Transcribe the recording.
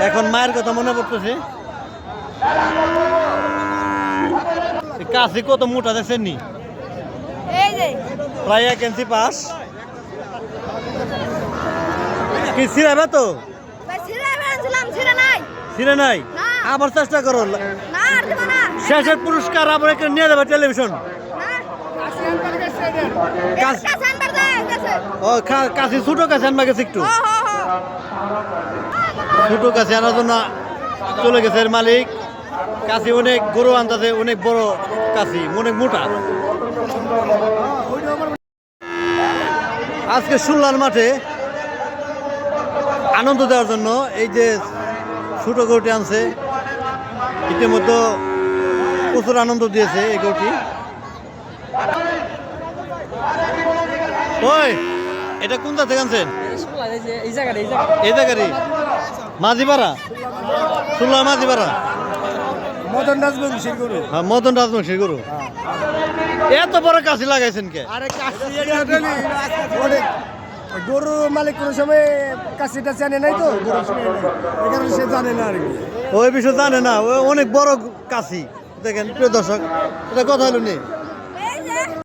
এখন মায়ের কথা মনে পড়তেছে। কাশি কত মোটা দেখছেন নি, প্রায় 1 ইঞ্চি পাস। কি ছিড়াবে তো? ছিড়ে নাই, আবার চেষ্টা করো। শেষের পুরস্কার আবার একটা নিয়ে যাবে টেলিভিশন। কাশি ছোট কাছে আনবা গেছে, একটু ছোট কাছে আনার জন্য চলে গেছে এর মালিক। কাশি অনেক গরু আনতেছে, অনেক বড় কাশি, অনেক মোটা। আজকে সুল্লার মাঠে আনন্দ দেওয়ার জন্য এই যে ছোট গরুটি আনছে, ইতিমধ্যে প্রচুর আনন্দ দিয়েছে এই গরুটি। ওই এটা কোন থেকে আনছেন? এই জায়গারই মাঝিপাড়া, সুল্লা মাঝিপাড়া, মদন রাজবংশীর গরু। হ্যাঁ, মদন রাজবংশীর গরু। এত বড় কাশি লাগাইছেন কে? গরু মালিক কোনো সময় কাশিটা জানে নাই তো, গরু শুনে নাই, এই কারণে সে জানে না আর কি। ওই বিষয় জানে না, ওই অনেক বড় কাশি। দেখেন প্রিয় দর্শক, এটা কথা হলো নি।